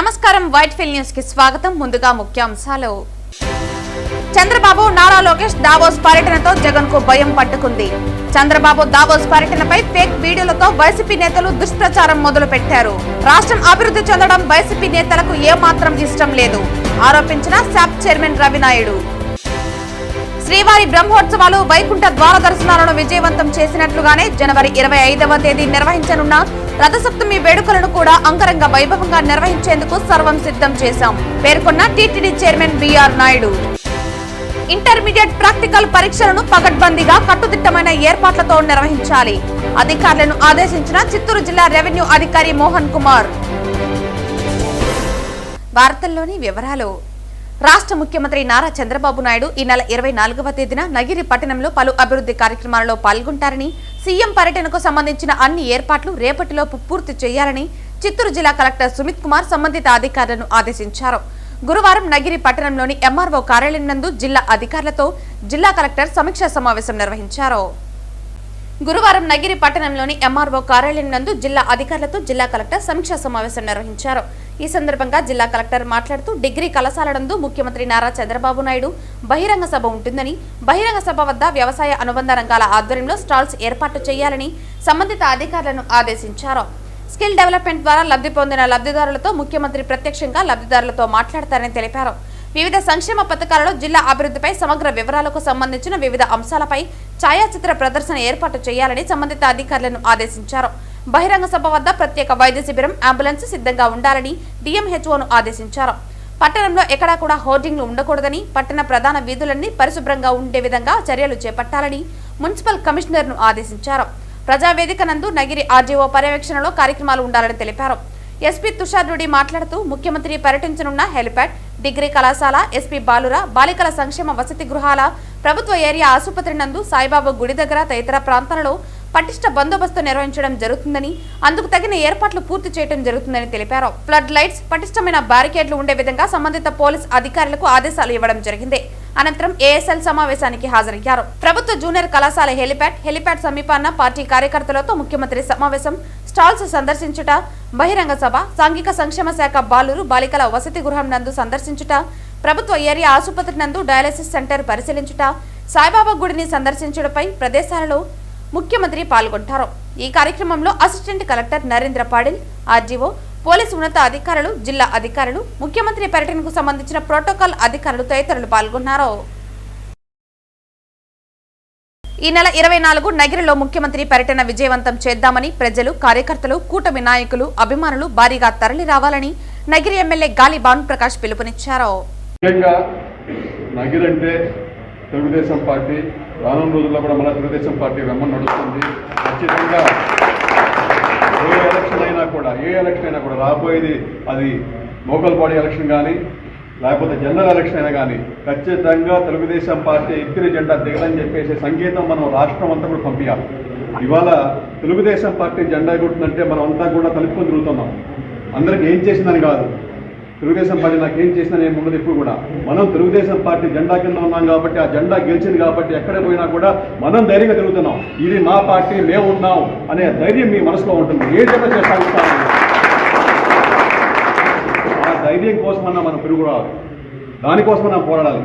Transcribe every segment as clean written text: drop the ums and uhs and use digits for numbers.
నమస్కారం white field news కి స్వాగతం. ముందుగా ముఖ్యాంశాలు. చంద్రబాబు నారా లోకేష్ దావోస్ పర్యటనతో జగన్ కు భయం పట్టుకుంది. చంద్రబాబు దావోస్ పర్యటనపై ఫేక్ వీడియోలతో వైసీపీ నేతలు దుష్ప్రచారం మొదలు పెట్టారు. రాష్ట్రం అభివృద్ధి చెందడం వైసీపీ నేతలకు ఏమాత్రం ఇష్టం లేదు ఆరోపించిన శాప్ చైర్మన్ రవినాయుడు. శ్రీవారి బ్రహ్మోత్సవాలు వైకుంఠ ద్వార దర్శనాలను విజయవంతం చేసినట్లుగానే జనవరి 25వ తేదీ నిర్వహించనున్న రథసప్తమి వేడుకలను కూడా అంగరంగ వైభవంగా నిర్వహించేందుకు సర్వం సిద్ధం చేశాం పేర్కొన్న TTD chairman BR Naidu. Intermediate practical పరీక్షలను పకడ్బందీగా కట్టుదిట్టమైన ఏర్పాట్లతో నిర్వహించాలి అధికారులను ఆదేశించిన చిత్తూరు జిల్లా రెవెన్యూ అధికారి మోహన్ కుమార్. వార్తల్లోని వివరాలు. రాష్ట్ర ముఖ్యమంత్రి నారా చంద్రబాబు నాయుడు ఈ నెల 24వ తేదీన నగిరి పట్టణంలో పలు అభివృద్ధి కార్యక్రమాలలో పాల్గొంటారని, సీఎం పర్యటనకు సంబంధించిన అన్ని ఏర్పాట్లు రేపటిలోపు పూర్తి చేయాలని చిత్తూరు జిల్లా కలెక్టర్ సుమిత్ కుమార్ సంబంధిత అధికారులను ఆదేశించారు. గురువారం నగిరి పట్టణంలోని ఎంఆర్ఓ కార్యాలయం నందు జిల్లా అధికారులతో జిల్లా కలెక్టర్ సమీక్షా సమావేశం నిర్వహించారు. గురువారం నగిరి పట్టణంలోని ఎంఆర్ఓ కార్యాలయం నందు జిల్లా అధికారులతో జిల్లా కలెక్టర్ సమీక్షా సమావేశం నిర్వహించారు. ఈ సందర్భంగా జిల్లా కలెక్టర్ మాట్లాడుతూ డిగ్రీ కళాశాల నందు ముఖ్యమంత్రి నారా చంద్రబాబు నాయుడు బహిరంగ సభ ఉంటుందని, బహిరంగ సభ వద్ద వ్యవసాయ అనుబంధ రంగాల ఆధ్వర్యంలో స్టాల్స్ ఏర్పాటు చేయాలని సంబంధిత అధికారులను ఆదేశించారు. స్కిల్ డెవలప్మెంట్ ద్వారా లబ్ధి పొందిన లబ్ధిదారులతో ముఖ్యమంత్రి ప్రత్యక్షంగా లబ్ధిదారులతో మాట్లాడతారని తెలిపారు. వివిధ సంక్షేమ పథకాలలో జిల్లా అభివృద్ధిపై సమగ్ర వివరాలకు సంబంధించిన వివిధ అంశాలపై ఛాయాచిత్ర ప్రదర్శన ఏర్పాటు చేయాలని సంబంధిత అధికారులను ఆదేశించారు. బహిరంగ సభ వద్ద ప్రత్యేక వైద్య శిబిరం, అంబులెన్స్ సిద్ధంగా ఉండాలని డిఎంహెచ్ఓను ఆదేశించారు. పట్టణంలో ఎక్కడా కూడా హోర్డింగ్లు ఉండకూడదని, పట్టణ ప్రధాన వీధులన్నీ పరిశుభ్రంగా ఉండే విధంగా చర్యలు చేపట్టాలని మున్సిపల్ కమిషనర్ను ఆదేశించారు. ప్రజావేదిక నందు నగిరి ఆర్డీఓ పర్యవేక్షణలో కార్యక్రమాలు ఉండాలని తెలిపారు. ఎస్పీ తుషార్ రెడ్డి మాట్లాడుతూ ముఖ్యమంత్రి పర్యటించనున్న హెలిప్యాడ్, డిగ్రీ కళాశాల, ఎస్పీ బాలుర బాలికల సంక్షేమ వసతి గృహాల, ప్రభుత్వ ఏరియా ఆసుపత్రి నందు, సాయిబాబా గుడి దగ్గర తదితర ప్రాంతాలలో పటిష్ట బందోబస్తు నిర్వహించడం జరుగుతుందని, అందుకు తగిన ఏర్పాట్లు పూర్తి చేయడం జరుగుతుందని తెలిపారు. ఫ్లడ్ లైట్స్, పటిష్టమైన బ్యారికేడ్లు ఉండే విధంగా సంబంధిత పోలీస్ అధికారులకు ఆదేశాలు ఇవ్వడం జరిగింది. అనంతరం ఏఎస్ఎల్ సమావేశానికి హాజరయ్యారు. ప్రభుత్వ జూనియర్ కళాశాల హెలిప్యాడ్ సమీపాన పార్టీ కార్యకర్తలతో ముఖ్యమంత్రి సమావేశం, స్టాల్స్ సందర్శించుట, బహిరంగ సభ, సాంఘిక సంక్షేమ శాఖ బాలురు బాలికల వసతి గృహం నందు సందర్శించుట, ప్రభుత్వ ఏరియా ఆసుపత్రి నందు డయాలసిస్ సెంటర్ పరిశీలించుట, సాయిబాబా గుడిని సందర్శించుటపై ప్రదేశాలలో ముఖ్యమంత్రి పాల్గొంటారు. ఈ కార్యక్రమంలో assistant collector Narendra paddle, RDO, police ఉన్నత అధికారులు, జిల్లా అధికారులు, ముఖ్యమంత్రి పర్యటనకు సంబంధించిన ప్రోటోకాల్ అధికారులు తదితరులు పాల్గొన్నారు. ఈ నెల 24 నగిరిలో ముఖ్యమంత్రి పర్యటన విజయవంతం చేద్దామని ప్రజలు, కార్యకర్తలు, కూటమి నాయకులు, అభిమానులు భారీగా తరలి రావాలని నగిరి ఎమ్మెల్యే గాలి భానుప్రకాష్ పిలుపునిచ్చారు. తెలుగుదేశం పార్టీ రానున్న రోజుల్లో కూడా మన తెలుగుదేశం పార్టీ వెమ్మని నడుస్తుంది. ఖచ్చితంగా ఏ ఎలక్షన్ అయినా కూడా రాబోయేది అది లోకల్ బాడీ ఎలక్షన్ కానీ లేకపోతే జనరల్ ఎలక్షన్ అయినా కానీ ఖచ్చితంగా తెలుగుదేశం పార్టీ ఎత్తిన జెండా దిగదని చెప్పేసి సంకేతం మనం రాష్ట్రం అంతా కూడా పంపించాలి. ఇవాళ తెలుగుదేశం పార్టీ జెండా ఎగురుతుందంటే మనం అంతా కూడా తలుపుకొని తిరుగుతున్నాం. అందరికి ఏం చేసిందని కాదు, తెలుగుదేశం పార్టీ నాకేం చేసిందని ఏమి ఉండదు. ఇప్పుడు కూడా మనం తెలుగుదేశం పార్టీ జెండా కింద ఉన్నాం కాబట్టి, ఆ జెండా గెలిచింది కాబట్టి ఎక్కడ పోయినా కూడా మనం ధైర్యంగా తిరుగుతున్నాం. ఇది మా పార్టీ, మేము ఉన్నాం అనే ధైర్యం మీ మనసులో ఉంటుంది. ఏ జెండా చేస్తాము ఆ ధైర్యం కోసమన్నా మనం పెరుగురాదు, దానికోసమన్నా పోరాడాలి.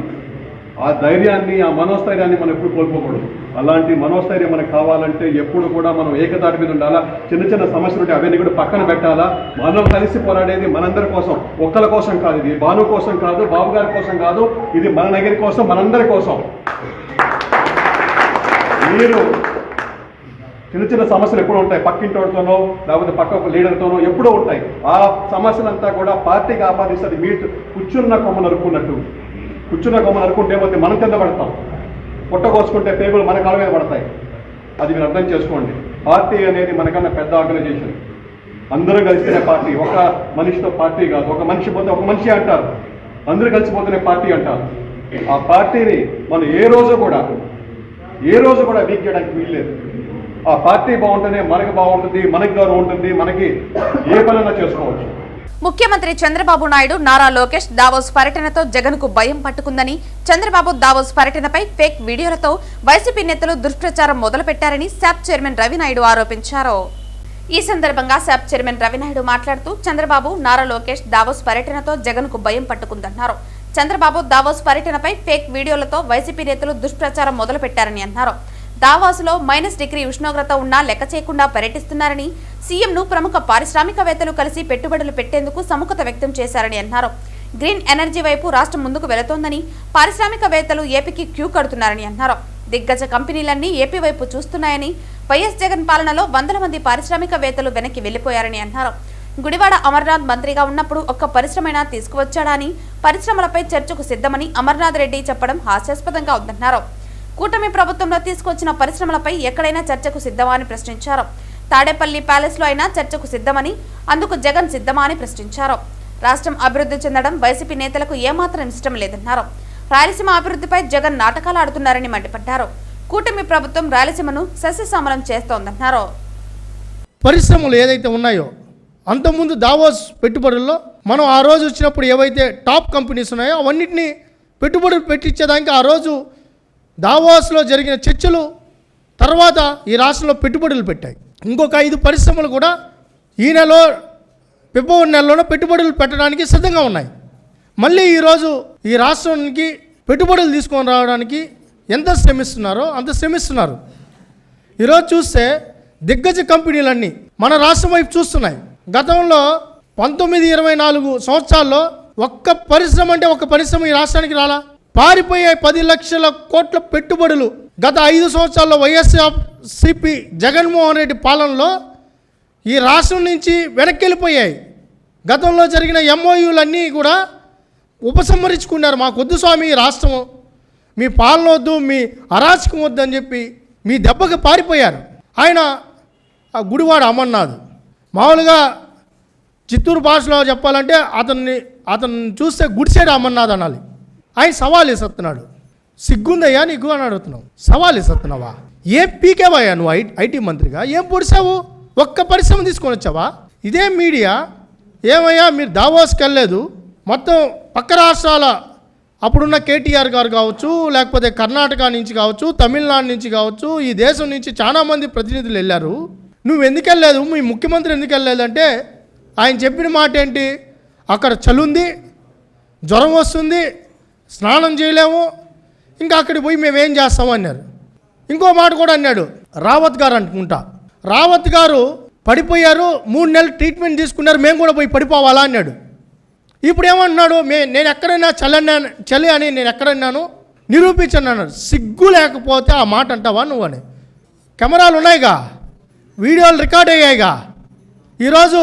ఆ ధైర్యాన్ని, ఆ మనోస్థైర్యాన్ని మనం ఎప్పుడు కోల్పోకూడదు. అలాంటి మనోస్థైర్యం మనకు కావాలంటే ఎప్పుడు కూడా మనం ఏకతాటి మీద ఉండాలా. చిన్న చిన్న సమస్యలు ఉంటే అవన్నీ కూడా పక్కన పెట్టాలా. మనం కలిసి పోరాడేది మనందరి కోసం, ఒక్కల కోసం కాదు. ఇది భాను కోసం కాదు, బాబు గారి కోసం కాదు, ఇది మన నగరి కోసం, మనందరి కోసం. మీరు చిన్న చిన్న సమస్యలు ఎప్పుడూ ఉంటాయి, పక్కింటోడితోనో లేకపోతే పక్క లీడర్తోనో ఎప్పుడూ ఉంటాయి. ఆ సమస్యలంతా కూడా పార్టీకి ఆపాదిస్తుంది. మీరు కూర్చున్న కొమ్మను అనుకుంటే పోతే మనం కింద పడతాం, పుట్ట కోసుకుంటే పేగులు మన కాళ్ళ మీద పడతాయి. అది మీరు అర్థం చేసుకోండి. పార్టీ అనేది మనకన్నా పెద్ద ఆర్గనైజేషన్. అందరూ కలిసిపోయిన పార్టీ. ఒక మనిషితో పార్టీ కాదు. ఒక మనిషి పోతే ఒక మనిషి అంటారు, అందరూ కలిసిపోతున్న పార్టీ అంటారు. ఆ పార్టీని మనం ఏ రోజు కూడా వీక్ చేయడానికి వీల్లేదు. ఆ పార్టీ బాగుంటేనే మనకి బాగుంటుంది, మనకి గౌరవం ఉంటుంది, మనకి ఏ పనైనా చేసుకోవచ్చు. ముఖ్యమంత్రి చంద్రబాబు నాయుడు నారా లోకేష్ దావోస్ పర్యటనతో జగన్ కు భయం పట్టుకుందని, చంద్రబాబు దావోస్ పర్యటనపై ఫేక్ వీడియోలతో వైసీపీ నేతలు దుష్ప్రచారం మొదలుపెట్టారని శాప్ చైర్మన్ రవినాయుడు ఆరోపించారు. ఈ సందర్భంగా శాప్ చైర్మన్ రవినాయుడు మాట్లాడుతూ చంద్రబాబు నారా లోకేష్ దావోస్ పర్యటనతో జగన్ కు భయం పట్టుకుందన్నారు. చంద్రబాబు దావోస్ పర్యటనపై ఫేక్ వీడియోలతో వైసీపీ నేతలు దుష్ప్రచారం మొదలుపెట్టారని అన్నారు. దావోస్లో -డిగ్రీ ఉష్ణోగ్రత ఉన్నా లెక్క చేయకుండా పర్యటిస్తున్నారని, సీఎంను ప్రముఖ పారిశ్రామికవేత్తలు కలిసి పెట్టుబడులు పెట్టేందుకు సముఖత వ్యక్తం చేశారని అన్నారు. గ్రీన్ ఎనర్జీ వైపు రాష్ట్రం ముందుకు వెళుతోందని, పారిశ్రామికవేత్తలు ఏపీకి క్యూ కడుతున్నారని అన్నారు. దిగ్గజ కంపెనీలన్నీ ఏపీ వైపు చూస్తున్నాయని, వైఎస్ జగన్ పాలనలో వందల మంది పారిశ్రామికవేత్తలు వెనక్కి వెళ్లిపోయారని అన్నారు. గుడివాడ అమర్నాథ్ మంత్రిగా ఉన్నప్పుడు ఒక్క పరిశ్రమైనా తీసుకువచ్చాడని, పరిశ్రమలపై చర్చకు సిద్ధమని అమర్నాథ్ రెడ్డి చెప్పడం హాస్యాస్పదంగా ఉందన్నారు. కూటమి ప్రభుత్వంలో తీసుకొచ్చిన పరిశ్రమలపై ఎక్కడైనా చర్చకు సిద్ధమా అని ప్రశ్నించారు. తాడేపల్లి ప్యాలెస్ లో అయినా చర్చకు సిద్ధమని, అందుకు జగన్ సిద్ధమా అని ప్రశ్నించారు. రాష్ట్రం అభివృద్ధి చెందడం వైసీపీ నేతలకు ఏమాత్రం ఇష్టం లేదన్నారు. రాయలసీమ అభివృద్ధిపై జగన్ నాటకాలు ఆడుతున్నారని మండిపడ్డారు. కూటమి ప్రభుత్వం రాయలసీమను సస్యశ్యామలం చేస్తోందన్నారు. పరిశ్రమలు ఏదైతే ఉన్నాయో అంతకుముందు దావోస్ పెట్టుబడుల్లో మనం ఆ రోజు వచ్చినప్పుడు ఏవైతే టాప్ కంపెనీస్ ఉన్నాయో అవన్నిటినీ పెట్టుబడులు పెట్టించేదానికి ఆ రోజు దావోస్లో జరిగిన చర్చలు తర్వాత ఈ రాష్ట్రంలో పెట్టుబడులు పెట్టాయి. ఇంకొక 5 పరిశ్రమలు కూడా ఈ నెలలో ఫిబ్రవరి నెలలోనే పెట్టుబడులు పెట్టడానికి సిద్ధంగా ఉన్నాయి. మళ్ళీ ఈరోజు ఈ రాష్ట్రానికి పెట్టుబడులు తీసుకొని రావడానికి ఎంత శ్రమిస్తున్నారో అంత శ్రమిస్తున్నారు. ఈరోజు చూస్తే దిగ్గజ కంపెనీలన్నీ మన రాష్ట్రం వైపు చూస్తున్నాయి. గతంలో 19-24 సంవత్సరాల్లో ఒక్క పరిశ్రమ అంటే ఒక పరిశ్రమ ఈ రాష్ట్రానికి రాలా. పారిపోయే 10 లక్షల కోట్ల పెట్టుబడులు గత 5 సంవత్సరాల్లో వైఎస్ఆర్సీపీ జగన్మోహన్ రెడ్డి పాలనలో ఈ రాష్ట్రం నుంచి వెనక్కి వెళ్ళిపోయాయి. గతంలో జరిగిన ఎంఓయూలన్నీ కూడా ఉపసంహరించుకున్నారు. మాకు వద్దు స్వామి ఈ రాష్ట్రం, మీ పాలన వద్దు, మీ అరాచకం వద్దు అని చెప్పి మీ దెబ్బకి పారిపోయారు. ఆయన ఆ గుడివాడ అమర్నాథ్ మామూలుగా చిత్తూరు భాషలో చెప్పాలంటే అతన్ని చూస్తే గుడిసేడు అమర్నాథ్ అనాలి. ఆయన సవాల్ ఇస్తున్నాడు. సిగ్గుందయ్యా నీకు అని అడుగుతున్నావు. సవాల్ ఇస్తున్నావా? ఏం పీకేవయ్యా నువ్వు ఐటీ మంత్రిగా? ఏం పొడిచావు? ఒక్క పరిశ్రమ తీసుకొని వచ్చావా? ఇదే మీడియా ఏమయ్యా మీరు దావోస్కి వెళ్ళలేదు, మొత్తం పక్క రాష్ట్రాల అప్పుడున్న కేటీఆర్ గారు కావచ్చు, లేకపోతే కర్ణాటక నుంచి కావచ్చు, తమిళనాడు నుంచి కావచ్చు, ఈ దేశం నుంచి చాలామంది ప్రతినిధులు వెళ్ళారు. నువ్వు ఎందుకు వెళ్ళలేదు? మీ ముఖ్యమంత్రి ఎందుకు వెళ్ళలేదంటే ఆయన చెప్పిన మాట ఏంటి? అక్కడ చలుంది, జ్వరం వస్తుంది, స్నానం చేయలేము, ఇంకా అక్కడికి పోయి మేమేం చేస్తాము అన్నారు. ఇంకో మాట కూడా అన్నాడు, రావత్ గారు అనుకుంటా. రావత్ గారు పడిపోయారు, 3 నెలలు ట్రీట్మెంట్ తీసుకున్నారు, మేము కూడా పోయి పడిపోవాలా అన్నాడు. ఇప్పుడు ఏమంటున్నాడు? నేను ఎక్కడైనా చలి అని నేను ఎక్కడన్నాను నిరూపించను అన్నాడు. సిగ్గు లేకపోతే ఆ మాట అంటావా నువ్వు అని? కెమెరాలు ఉన్నాయిగా, వీడియోలు రికార్డ్ అయ్యాయిగా. ఈరోజు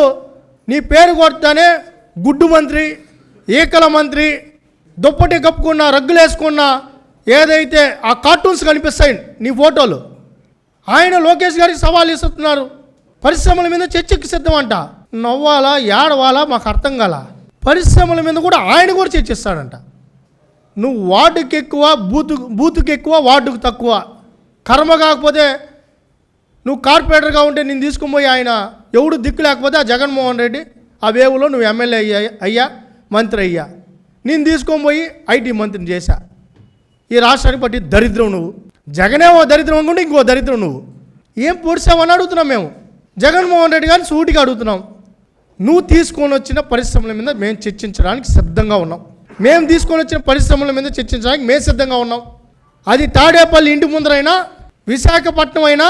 నీ పేరు కొడతానే గుడ్డు మంత్రి, ఏకల మంత్రి, దుప్పటి కప్పుకున్న, రగ్గులు వేసుకున్న ఏదైతే ఆ కార్టూన్స్ కనిపిస్తాయి నీ ఫోటోలు, ఆయన లోకేష్ గారికి సవాల్ ఇస్తున్నారు. పరిశ్రమల మీద చర్చకి సిద్ధం అంట. నవ్వాలా ఏడవాలా మాకు అర్థం కాల. పరిశ్రమల మీద కూడా ఆయన కూడా చర్చిస్తాడంట. నువ్వు వార్డుకి ఎక్కువ, బూతుకి ఎక్కువ, వార్డుకు తక్కువ. కర్మ కాకపోతే నువ్వు కార్పొరేటర్గా ఉంటే నేను తీసుకుని పోయి ఆయన ఎవడు దిక్కు లేకపోతే ఆ జగన్మోహన్ రెడ్డి ఆ వేవులో నువ్వు ఎమ్మెల్యే అయ్యా, మంత్రి అయ్యా, నేను తీసుకొని పోయి ఐటీ మంత్రిని చేశా. ఈ రాష్ట్రానికి పట్టి దరిద్రం నువ్వు. జగనేమో దరిద్రం అనుకుంటే ఇంకో దరిద్రం నువ్వు. ఏం పొడిచావని అడుగుతున్నాం మేము. జగన్మోహన్ రెడ్డి గారిని సూటిగా అడుగుతున్నాం. నువ్వు తీసుకొని వచ్చిన పరిశ్రమల మీద మేము చర్చించడానికి సిద్ధంగా ఉన్నాం. మేము తీసుకొని వచ్చిన పరిశ్రమల మీద చర్చించడానికి మేము సిద్ధంగా ఉన్నాం. అది తాడేపల్లి ఇంటి ముందరైనా, విశాఖపట్నం అయినా,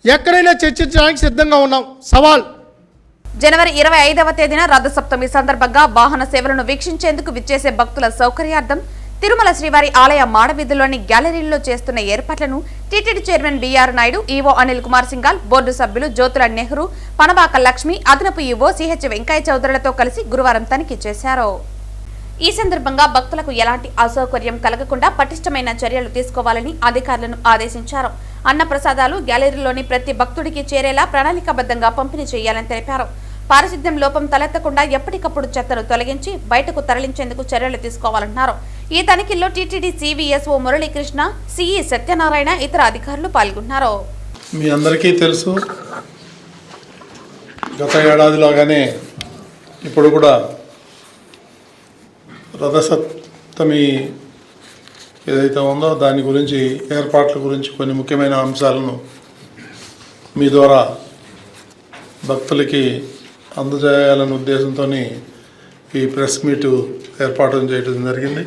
ఎక్కడైనా చర్చించడానికి సిద్ధంగా ఉన్నాం. సవాల్. జనవరి 25వ తేదీన రథసప్తమి సందర్భంగా వాహన సేవలను వీక్షించేందుకు విచ్చేసే భక్తుల సౌకర్యార్థం తిరుమల శ్రీవారి ఆలయ మాడవీధుల్లోని గ్యాలరీల్లో చేస్తున్న ఏర్పాట్లను TTD chairman BR Naidu, EO Anil Kumar Singhal, board సభ్యులు జ్యోతుల నెహ్రూ, పనబాక లక్ష్మి, అదనపు ఈవో సిహెచ్ వెంకయ్య చౌదరులతో కలిసి గురువారం తనిఖీ చేశారు. ఈ సందర్భంగా భక్తులకు ఎలాంటి అసౌకర్యం కలగకుండా పటిష్టమైన చర్యలు తీసుకోవాలని అధికారులను ఆదేశించారు. అన్నప్రసాదాలు గ్యాలరీలోని ప్రతి భక్తుడికి చేరేలా ప్రణాళికాబద్ధంగా పంపిణీ చేయాలని తెలిపారు. పారిశుద్ధ్యం లోపం తలెత్తకుండా ఎప్పటికప్పుడు చెత్తను తొలగించి బయటకు తరలించేందుకు చర్యలు తీసుకోవాలన్నారు. ఈ తనిఖీల్లో టీటీడీ సివిఎస్ఓ మురళీకృష్ణ, సిఈ సత్యనారాయణ, ఇతర అధికారులు పాల్గొన్నారు. మీ అందరికీ తెలుసు, గత ఏడాదిలాగానే ఇప్పుడు కూడా రథసప్తమి ఏదైతే ఉందో దాని గురించి, ఏర్పాట్ల గురించి కొన్ని ముఖ్యమైన అంశాలను మీ ద్వారా భక్తులకి అందజేయాలనే ఉద్దేశంతో ఈ ప్రెస్ మీట్ ఏర్పాటు చేయడం జరిగింది.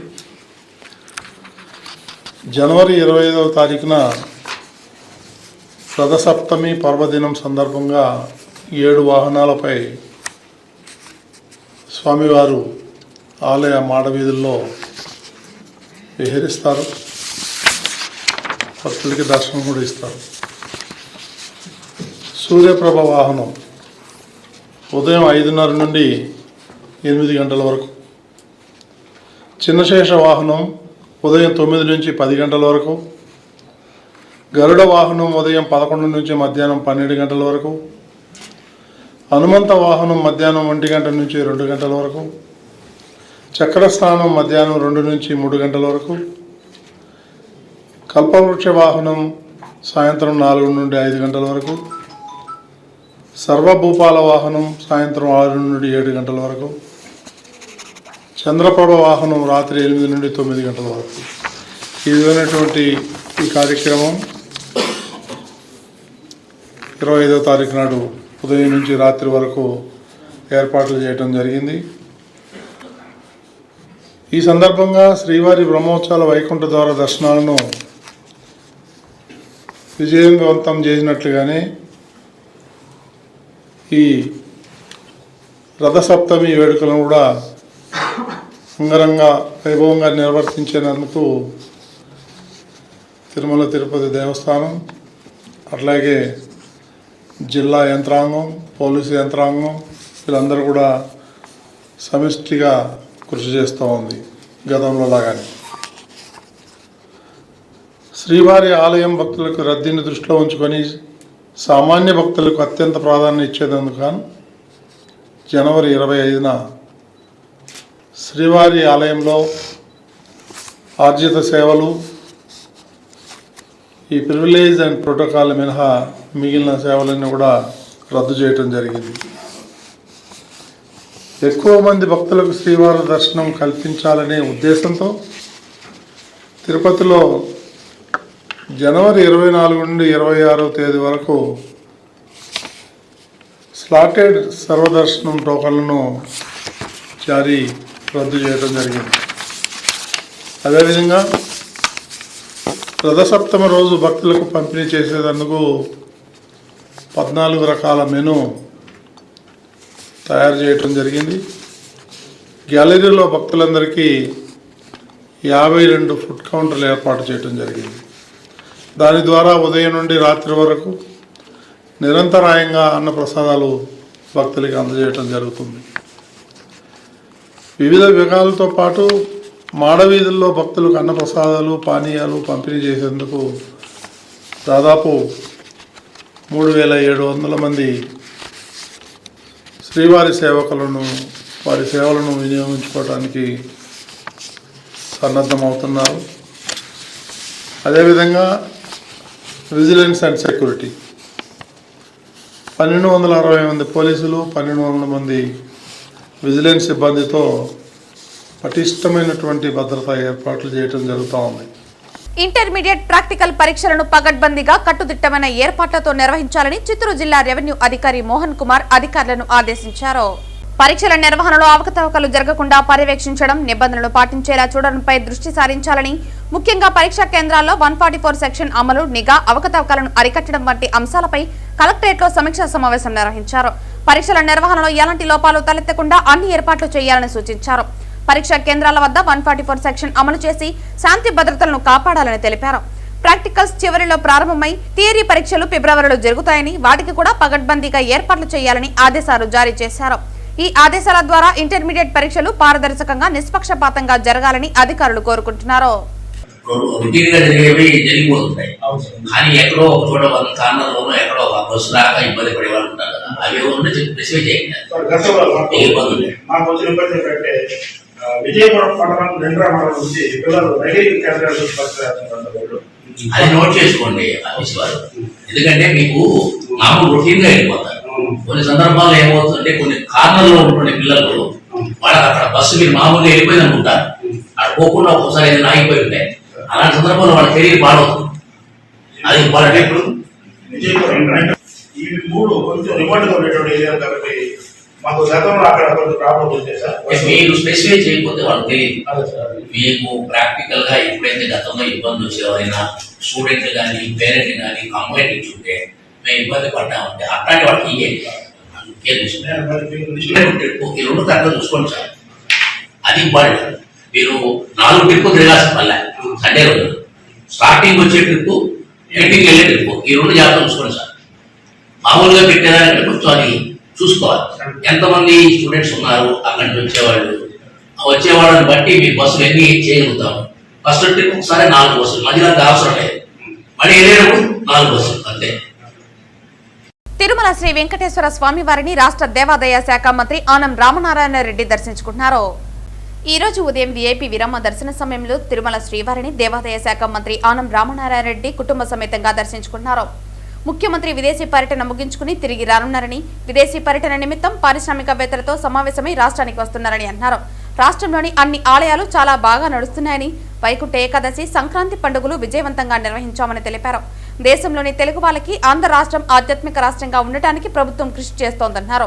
జనవరి 25వ తారీఖున రథసప్తమి పర్వదినం సందర్భంగా 7 వాహనాలపై స్వామివారు ఆలయ మాడవీధుల్లో విహరిస్తారు. భక్తులకి దర్శనం కూడా ఇస్తారు. సూర్యప్రభ వాహనం ఉదయం 5:30 నుండి 8 గంటల వరకు, చిన్నశేష వాహనం ఉదయం 9 నుంచి 10 గంటల వరకు, గరుడ వాహనం ఉదయం 11 నుంచి మధ్యాహ్నం 12 గంటల వరకు, హనుమంత వాహనం మధ్యాహ్నం 1 గంట నుంచి 2 గంటల వరకు, చక్రస్నానం మధ్యాహ్నం 2 నుంచి 3 గంటల వరకు, కల్పవృక్ష వాహనం సాయంత్రం 4 నుండి 5 గంటల వరకు, సర్వభూపాల వాహనం సాయంత్రం 6 నుండి 7 గంటల వరకు, చంద్రప్రభ వాహనం రాత్రి 8 నుండి 9 గంటల వరకు. ఈ విధమైనటువంటి ఈ కార్యక్రమం 25వ తారీఖు నాడు ఉదయం నుంచి రాత్రి వరకు ఏర్పాట్లు చేయడం జరిగింది. ఈ సందర్భంగా శ్రీవారి బ్రహ్మోత్సవాల వైకుంఠ ద్వార దర్శనాలను విజయవంతం చేసినట్లుగానే ఈ రథసప్తమి వేడుకలను కూడా అంగరంగ వైభవంగా నిర్వర్తించినందుకు తిరుమల తిరుపతి దేవస్థానం, అట్లాగే జిల్లా యంత్రాంగం, పోలీసు యంత్రాంగం వీళ్ళందరూ కూడా సమిష్టిగా కృషి చేస్తూ ఉంది. గతంలో లాగానే శ్రీవారి ఆలయం భక్తులకు రద్దీని దృష్టిలో ఉంచుకొని సామాన్య భక్తులకు అత్యంత ప్రాధాన్యత ఇచ్చేందుకు గాను జనవరి 25న శ్రీవారి ఆలయంలో ఆర్జిత సేవలు, ఈ ప్రివిలేజ్ అండ్ ప్రోటోకాల్ మినహా మిగిలిన సేవలన్నీ కూడా రద్దు చేయటం జరిగింది. ఎక్కువ మంది భక్తులకు శ్రీవారి దర్శనం కల్పించాలనే ఉద్దేశంతో తిరుపతిలో జనవరి 24 నుండి 26వ తేదీ వరకు స్లాటెడ్ సర్వదర్శనం టోకన్లను రద్దు చేయడం జరిగింది. అదేవిధంగా రథసప్తమి రోజు భక్తులకు పంపిణీ చేసేందుకు 14 రకాల మెనూ తయారు చేయటం జరిగింది. గ్యాలరీలో భక్తులందరికీ 52 ఫుడ్ కౌంటర్లు ఏర్పాటు చేయడం జరిగింది. దాని ద్వారా ఉదయం నుండి రాత్రి వరకు నిరంతరాయంగా అన్నప్రసాదాలు భక్తులకి అందజేయటం జరుగుతుంది. వివిధ విభాగాలతో పాటు మాడవీధుల్లో భక్తులకు అన్నప్రసాదాలు, పానీయాలు పంపిణీ చేసేందుకు దాదాపు 3700 మంది శ్రీవారి సేవకులను వారి సేవలను వినియోగించుకోవడానికి సన్నద్ధమవుతున్నారు. అదేవిధంగా విజిలెన్స్ అండ్ సెక్యూరిటీ 1260 మంది పోలీసులు, 1200 మంది విజిలెన్స్ సిబ్బందితో పటిష్టమైనటువంటి భద్రతా ఏర్పాట్లు చేయడం జరుగుతూ ఉంది. ఇంటర్మీడియట్ ప్రాక్టికల్ పరీక్షలను పగడ్బందీగా కట్టుదిట్టమైన ఏర్పాట్లతో నిర్వహించాలని చిత్తూరు జిల్లా రెవెన్యూ అధికారి మోహన్ కుమార్ అధికారులను ఆదేశించారు. పరీక్షల నిర్వహణలో అవకతవకలు జరగకుండా పర్యవేక్షించడం, నిబంధనలు పాటించేలా చూడడంపై దృష్టి సారించాలని, ముఖ్యంగా పరీక్షా కేంద్రాల్లో 144 సెక్షన్ అమలు, నిఘా, అవకతవకలను అరికట్టడం వంటి అంశాలపై కలెక్టరేట్లో సమీక్షా సమావేశం నిర్వహించారు. పరీక్షల నిర్వహణలో ఎలాంటి లోపాలు తలెత్తకుండా అన్ని ఏర్పాట్లు చేయాలని సూచించారు. పరీక్షా కేంద్రాల వద్ద 144 సెక్షన్ అమలు చేసి శాంతి భద్రతలను కాపాడాలని తెలిపారు. ప్రాక్టికల్స్ చివరిలో ప్రారంభమై థియరీ పరీక్షలు ఫిబ్రవరిలో జరుగుతాయని, వాటికి కూడా పగడ్బందీగా ఏర్పాట్లు చేయాలని ఆదేశాలు జారీ చేశారు. ఈ ఆదేశాల ద్వారా ఇంటర్మీడియట్ పరీక్షలు పారదర్శకంగా, నిష్పక్షపాతంగా జరగాలని అధికారులు కోరుకుంటున్నారు. జరిగిపోతుంటాయి, కానీ ఎక్కడో ఒక చోట వాళ్ళ కార్నర్లోనో ఎక్కడో ఒక బస్సు రాక ఇబ్బంది పడే వాళ్ళు ఉంటారు కదా, అవి ఏమన్నా స్పెసిఫై చేయండి. విజయపురం పట్టణం 2 మండలం నుంచి పిల్లలు రైల్వే కేంద్రాలు అది నోట్ చేసుకోండి ఆఫీస్ వారు. ఎందుకంటే మీకు మామూలు రొటీన్ గా వెళ్ళిపోతారు. కొన్ని సందర్భాల్లో ఏమవుతుందంటే కొన్ని కార్నర్లో ఉంటున్న పిల్లలు వాళ్ళకి అక్కడ బస్సు మీరు మామూలుగా వెళ్ళిపోయింది అనుకుంటారు, అక్కడ పోకుండా ఒక్కోసారి ఏదైనా ఆగిపోయి ఉంటాయి. అలాంటి సందర్భంలో వాళ్ళ కెరీర్ పాడవుతుంది. అది వాళ్ళ విజయపురం ఈ ఇవి మూడు కొంచెం రిమోట్ గా ఉండేటువంటి ఏరియా కాబట్టి మాకు గతంలో అక్కడ కొంచెం ప్రాబ్లం ఉంది సార్. మీరు స్పెసిఫై చేయకపోతే వాళ్ళకి తెలియదు. అదే సార్. మీకు ప్రాక్టికల్ గా ఎప్పుడైతే గతంలో ఇబ్బంది వచ్చేవారైనా స్టూడెంట్ కానీ పేరెంట్ కానీ కంప్లైంట్ ఇచ్చుంటే మేము ఇబ్బంది పడ్డామంటే అట్లాంటి వాళ్ళకి ఈ రెండు కరెక్ట్గా చూసుకోండి సార్. అది ఇంపార్టెంట్. మీరు 4 ట్రిప్పు తిరగాల్సిన మళ్ళీ సండే రోజు స్టార్టింగ్ వచ్చే ట్రిప్పు, ఎండింగ్ వెళ్ళే ట్రిప్పు, ఈ 2 జాగ్రత్తలు చూసుకోండి సార్. మామూలుగా పెట్టేదానికి కొంచెం అది చూసుకోవాలి. ఎంతమంది స్టూడెంట్స్ ఉన్నారు అక్కడి నుంచి వచ్చేవాళ్ళని బట్టి మీ బస్సులు ఎన్ని చేయగలుగుతాము. ఫస్ట్ ట్రిప్ ఒకసారి 4 బస్సులు, మధ్యలో అవసరం లేదు. మళ్ళీ వెళ్ళేటప్పుడు 4 బస్సులు అంతే. తిరుమల శ్రీ వెంకటేశ్వర స్వామి వారిని రాష్ట్ర దేవాదాయ శాఖ మంత్రి ఆనం రామనారాయణ రెడ్డి దర్శించుకుంటున్నారు. ఈ రోజు ఉదయం వీఐపీ విరామ దర్శన సమయంలో తిరుమల శ్రీవారిని దేవాదాయ శాఖ మంత్రి ఆనం రామనారాయణ రెడ్డి కుటుంబ సమేతంగా దర్శించుకుంటున్నారు. ముఖ్యమంత్రి విదేశీ పర్యటన ముగించుకుని తిరిగి రానున్నారని, విదేశీ పర్యటన నిమిత్తం పారిశ్రామికవేత్తలతో సమావేశమై రాష్ట్రానికి వస్తున్నారని అన్నారు. రాష్ట్రంలోని అన్ని ఆలయాలు చాలా బాగా నడుస్తున్నాయని, వైకుంఠ ఏకాదశి, సంక్రాంతి పండుగలు విజయవంతంగా నిర్వహించామని తెలిపారు. దేశంలోని తెలుగు వాళ్ళకి ఆంధ్ర రాష్ట్రం ఆధ్యాత్మిక రాష్ట్రంగా ఉండటానికి ప్రభుత్వం కృషి చేస్తోందన్నారు.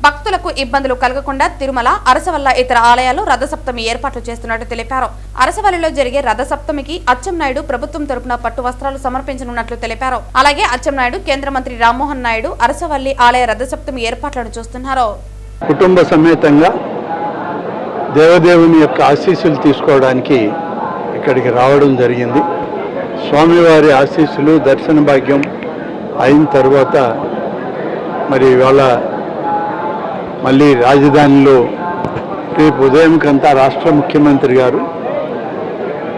భక్తులకు ఇబ్బందులు కలగకుండా తిరుమల, అరసవల్ల ఇతర ఆలయాలు రథసప్తమి ఏర్పాట్లు చేస్తున్నట్టు తెలిపారు. అరసవల్లిలో జరిగే రథసప్తమికి అచ్చెన్నాయుడు ప్రభుత్వం తరపున పట్టు వస్త్రాలు సమర్పించనున్నట్లు తెలిపారు. అలాగే అచ్చెన్నాయుడు కేంద్ర మంత్రి రామ్మోహన్ నాయుడు అరసవల్లి ఆలయ రథసప్తమి ఏర్పాట్లను చూస్తున్నారు. కుటుంబ సమేతంగా దేవదేవుని యొక్క ఆశీస్సులు తీసుకోవడానికి ఇక్కడికి రావడం జరిగింది. స్వామివారి ఆశీస్సులు, దర్శన భాగ్యం అయిన తర్వాత మరి ఇవాళ మళ్ళీ రాజధానిలో రేపు ఉదయంకంతా రాష్ట్ర ముఖ్యమంత్రి గారు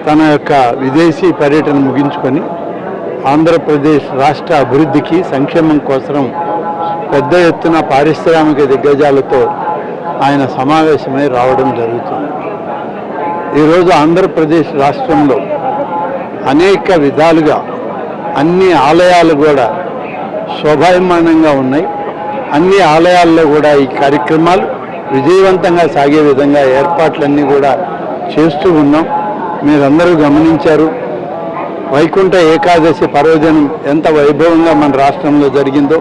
తన యొక్క విదేశీ పర్యటన ముగించుకొని ఆంధ్రప్రదేశ్ రాష్ట్ర అభివృద్ధికి, సంక్షేమం కోసం పెద్ద ఎత్తున పారిశ్రామిక దిగ్గజాలతో ఆయన సమావేశమై రావడం జరుగుతుంది. ఈరోజు ఆంధ్రప్రదేశ్ రాష్ట్రంలో అనేక విధాలుగా అన్ని ఆలయాలు కూడా శోభాయమానంగా ఉన్నాయి. అన్ని ఆలయాల్లో కూడా ఈ కార్యక్రమాలు విజయవంతంగా సాగే విధంగా ఏర్పాట్లన్నీ కూడా చేస్తూ ఉన్నాం. మీరందరూ గమనించారు, వైకుంఠ ఏకాదశి పర్వదినం ఎంత వైభవంగా మన రాష్ట్రంలో జరిగిందో,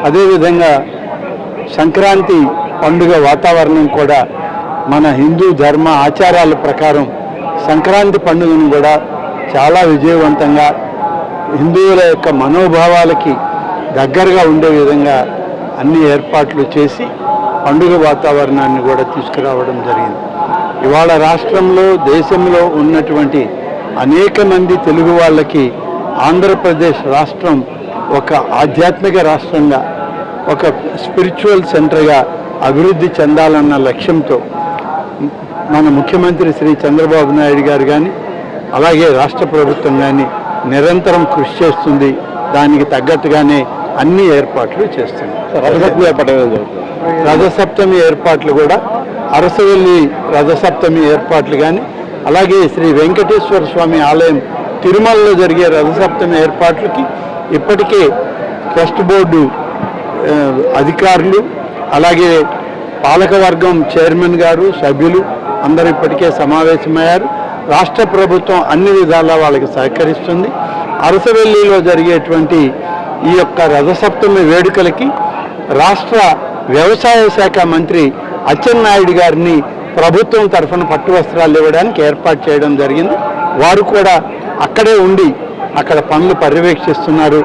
అదేవిధంగా సంక్రాంతి పండుగ వాతావరణం కూడా మన హిందూ ధర్మ ఆచారాల ప్రకారం సంక్రాంతి పండుగను కూడా చాలా విజయవంతంగా హిందువుల యొక్క మనోభావాలకి దగ్గరగా ఉండే విధంగా అన్ని ఏర్పాట్లు చేసి పండుగ వాతావరణాన్ని కూడా తీసుకురావడం జరిగింది. ఇవాళ రాష్ట్రంలో, దేశంలో ఉన్నటువంటి అనేక మంది తెలుగు వాళ్ళకి ఆంధ్రప్రదేశ్ రాష్ట్రం ఒక ఆధ్యాత్మిక రాష్ట్రంగా, ఒక స్పిరిచువల్ సెంటర్గా అభివృద్ధి చెందాలన్న లక్ష్యంతో మన ముఖ్యమంత్రి శ్రీ చంద్రబాబు నాయుడు గారు కానీ, అలాగే రాష్ట్ర ప్రభుత్వం కానీ నిరంతరం కృషి చేస్తుంది. దానికి తగ్గట్టుగానే అన్ని ఏర్పాట్లు చేస్తుంది. రథసప్తమి ఏర్పాట్లు కూడా అరసవల్లి రథసప్తమి ఏర్పాట్లు కానీ, అలాగే శ్రీ వెంకటేశ్వర స్వామి ఆలయం తిరుమలలో జరిగే రథసప్తమి ఏర్పాట్లకి ఇప్పటికే ట్రస్ట్ బోర్డు అధికారులు, అలాగే పాలకవర్గం చైర్మన్ గారు, సభ్యులు అందరూ ఇప్పటికే సమావేశమయ్యారు. రాష్ట్ర ప్రభుత్వం అన్ని విధాలా వాళ్ళకి సహకరిస్తుంది. అరసవెల్లిలో జరిగేటువంటి ఈ యొక్క రథసప్తమి వేడుకలకి రాష్ట్ర వ్యవసాయ శాఖ మంత్రి అచ్చెన్నాయుడు గారిని ప్రభుత్వం తరఫున పట్టు వస్త్రాలు ఇవ్వడానికి ఏర్పాటు చేయడం జరిగింది. వారు కూడా అక్కడే ఉండి అక్కడ పనులు పర్యవేక్షిస్తున్నారు.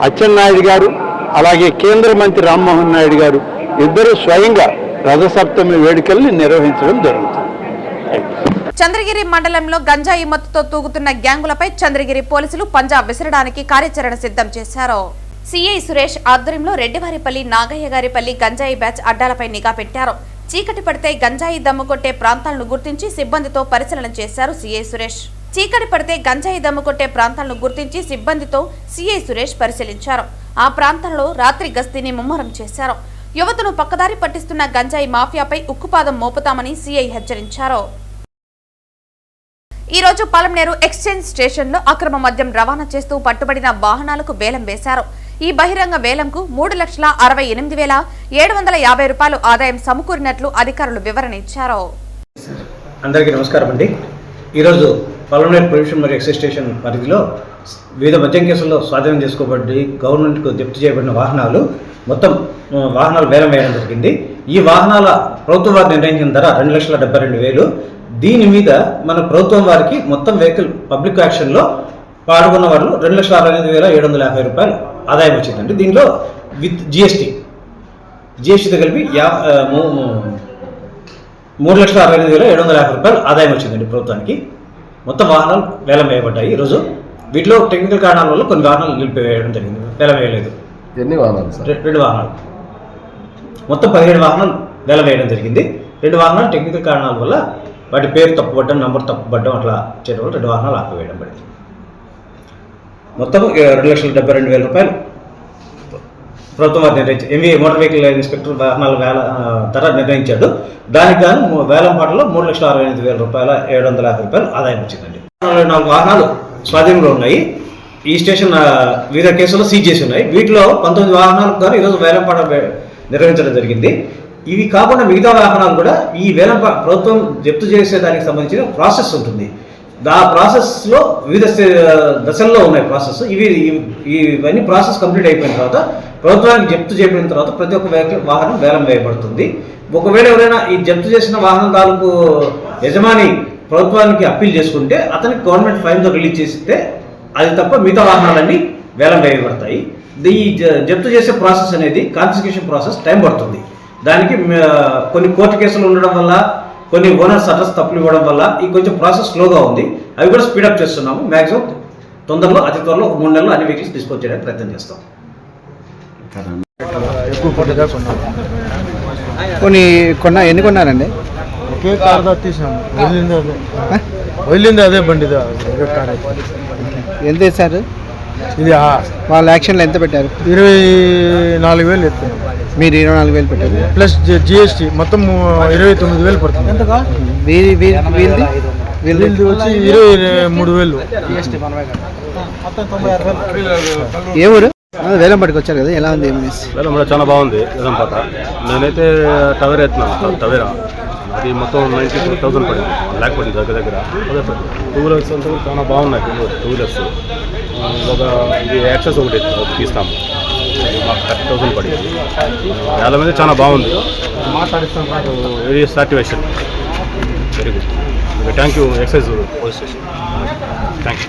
అచ్చెన్నాయుడు గారు, అలాగే కేంద్ర మంత్రి రామ్మోహన్ నాయుడు గారు ఇద్దరు స్వయంగా రథసప్తమి వేడుకల్ని నిర్వహించడం జరుగుతుంది. చంద్రగిరి మండలంలో గంజాయి మత్తుతో తూగుతున్న గ్యాంగులపై చంద్రగిరి పోలీసులు పంజా విసరడానికి కార్యాచరణ సిద్ధం చేశారు. సిఐ సురేష్ ఆధ్వర్యంలో రెడ్డివారిపల్లి, నాగయ్యగారిపల్లి గంజాయి బ్యాచ్ అడ్డాలపై నిఘా పెట్టారు. చీకటి పడితే గంజాయి దమ్ము కొట్టే ప్రాంతాలను గుర్తించి సిబ్బందితో పరిశీలన చేశారు సిఐ సురేష్. చీకటి పడితే గంజాయి దమ్ము కొట్టే ప్రాంతాలను గుర్తించి సిబ్బందితో సిఐ సురేష్ పరిశీలించారు. ఆ ప్రాంతంలో రాత్రి గస్తీని ముమ్మరం చేశారు. యువతను పక్కదారి పట్టిస్తున్న గంజాయి మాఫియాపై ఉక్కుపాదం మోపుతామని సిఐ హెచ్చరించారు. ఈ రోజు పలమనేరు ఎక్స్చేంజ్ స్టేషన్లో అక్రమ మద్యం రవాణా చేస్తూ పట్టుబడిన వాహనాలకు వేలం వేశారు. ఈ బహిరంగ వేలంకు 3,68,750 రూపాయలు ఆదాయం సమకూరినట్లు అధికారులు వివరణ ఇచ్చారు. అందరికీ నమస్కారం అండి. ఈరోజు పల్మనేర్ ప్రొహిబిషన్ మరియు ఎక్సైజ్ స్టేషన్ పరిధిలో వివిధ మద్యం కేసుల్లో స్వాధీనం చేసుకోబడి గవర్నమెంట్కు జప్తు చేయబడిన వాహనాలు మొత్తం వాహనాలు వేలం వేయడం జరిగింది. ఈ వాహనాల ప్రభుత్వం వారు నిర్ణయించిన ధర 2,72,000. దీని మీద మన ప్రభుత్వం వారికి మొత్తం వెహికల్ పబ్లిక్ యాక్షన్లో పాల్గొన్న వాళ్ళు 2,68,750 రూపాయలు ఆదాయం వచ్చిందండి. దీనిలో విత్ జిఎస్టీతో కలిపి 3,65,750 రూపాయలు ఆదాయం వచ్చిందండి ప్రభుత్వానికి. మొత్తం వాహనాలు వేలం వేయబడ్డాయి ఈరోజు. వీటిలో టెక్నికల్ కారణాల వల్ల కొన్ని వాహనాలు నిలిపివేయడం జరిగింది, వేలం వేయలేదు. ఎన్ని వాహనాలు సార్? 2 వాహనాలు, మొత్తం 17 వాహనాలు వేలం వేయడం జరిగింది. 2 వాహనాలు టెక్నికల్ కారణాల వల్ల వాటి పేరు తప్పుపడ్డం, నంబర్ తప్పుపడ్డం అట్లా చేయడం వల్ల 2 వాహనాలు ఆపివేయడం పడింది. మొత్తం 2,72,000 రూపాయలు ప్రభుత్వం వారు నిర్ణయించారు. ఎంవీఏ మోటార్ వెహికల్ ఇన్స్పెక్టర్ వాహనాల ధర నిర్ణయించాడు. దానికి గాను వేలం పాటలో 3,68,750 రూపాయలు ఆదాయం వచ్చిందండి. 44 వాహనాలు స్వాధీనంలో ఉన్నాయి. ఈ స్టేషన్ వివిధ కేసుల్లో సీజ్ చేసి ఉన్నాయి. వీటిలో 19 వాహనాలకు గాను ఈరోజు వేలం పాట నిర్వహించడం జరిగింది. ఇవి కాకుండా మిగతా వాహనాలు కూడా ఈ వేలం ప్రభుత్వం జప్తు చేసేదానికి సంబంధించిన ప్రాసెస్ ఉంటుంది. ఆ ప్రాసెస్లో వివిధ దశల్లో ఉన్నాయి ప్రాసెస్. ఇవన్నీ ప్రాసెస్ కంప్లీట్ అయిపోయిన తర్వాత ప్రభుత్వానికి జప్తు చేయబడిన తర్వాత ప్రతి ఒక్క వాహనం వేలం వేయబడుతుంది. ఒకవేళ ఎవరైనా ఈ జప్తు చేసిన వాహనం తాలూకు యజమాని ప్రభుత్వానికి అప్పీల్ చేసుకుంటే అతనికి గవర్నమెంట్ ఫైన్తో రిలీజ్ చేస్తే అది తప్ప మిగతా వాహనాలన్నీ వేలం వేయబడతాయి. ఈ జప్తు చేసే ప్రాసెస్ అనేది కాన్ఫిస్కేషన్ ప్రాసెస్ టైం పడుతుంది. దానికి కొన్ని కోర్టు కేసులు ఉండడం వల్ల, కొన్ని ఓనర్స్ అడ్రస్ తప్పులు ఇవ్వడం వల్ల ఈ కొంచెం ప్రాసెస్ స్లోగా ఉంది. అవి కూడా స్పీడప్ చేస్తున్నాము. మ్యాక్సిమం తొందరలో, అతి త్వరలో 3 నెలలు అన్ని వెహికల్స్ డిస్పోజ్ చేయడానికి ప్రయత్నం చేస్తాం. ఎన్ని కొన్నారండి? ఒకే కార్ తీసాము, వదిలింది అదే బండి. ఎంత వేశారు? ఇది వాళ్ళ యాక్షన్లో ఎంత పెట్టారు? 24,000 ఎత్తాను. మీరు 24,000 పెట్టారు ప్లస్ జిఎస్టీ మొత్తం 29,000 పడుతుంది. వీళ్ళది వచ్చి 23,000. ఏ ఊరు? వేలం పట్టుకు వచ్చారు కదా, ఎలా ఉంది? వేలం కూడా చాలా బాగుంది. వేలం పాట నేనైతే టవేరా ఎత్తున్నాను. టవేరా అది మొత్తం 92,000 పడింది, 1 lakh పడింది దగ్గర. అదే 2 wheelers అంతా కూడా చాలా బాగున్నాయి. 2 wheelers ఇది యాక్సెస్ ఒకటి తీస్తాము, మాకు 30,000 పడింది. వేల మీద చాలా బాగుంది. Very satisfaction, very good. Thank you excise police station. Thank you.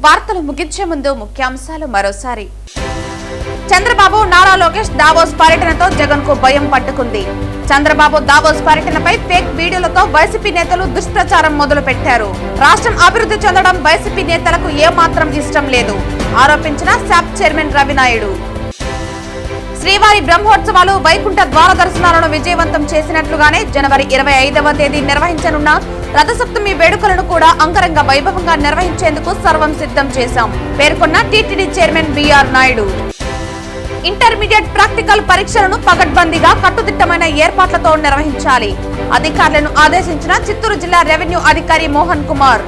వార్తలు ముగించే ముందు ముఖ్యాంశాలు మరోసారి. చంద్రబాబు, నారా లోకేష్ దావోస్ పర్యటనతో జగన్ కు భయం పట్టుకుంది. చంద్రబాబు దావోస్ పర్యటనపై ఫేక్ వీడియోలతో వైసీపీ నేతలు దుష్ప్రచారం మొదలు పెట్టారు. రాష్ట్రం అభివృద్ధి చెందడం వైసీపీ నేతలకు ఏమాత్రం ఇష్టం లేదు ఆరోపించిన శాప్ చైర్మన్ రవినాయుడు. శ్రీవారి బ్రహ్మోత్సవాలు, వైకుంఠ ద్వార దర్శనాలను విజయవంతం చేసినట్లుగానే జనవరి 25వ తేదీ నిర్వహించనున్న రథసప్తమి వేడుకలను కూడా అంగరంగ వైభవంగా నిర్వహించేందుకు సర్వం సిద్ధం చేశాం పేర్కొన్న TTD chairman BR Naidu. Intermediate practical పరీక్షలను పకడ్బందీగా కట్టుదిట్టమైన ఏర్పాట్లతో నిర్వహించాలి అధికారులను ఆదేశించిన చిత్తూరు జిల్లా రెవెన్యూ అధికారి మోహన్ కుమార్.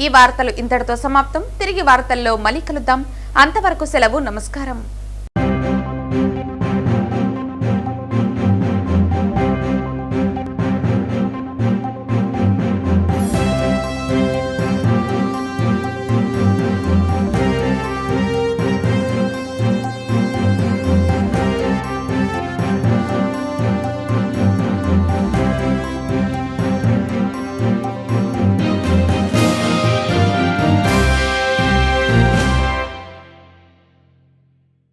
ఈ వార్తలు ఇంతటితో సమాప్తం. తిరిగి వార్తల్లో మళ్ళీ కలుద్దాం. అంతవరకు సెలవు. నమస్కారం.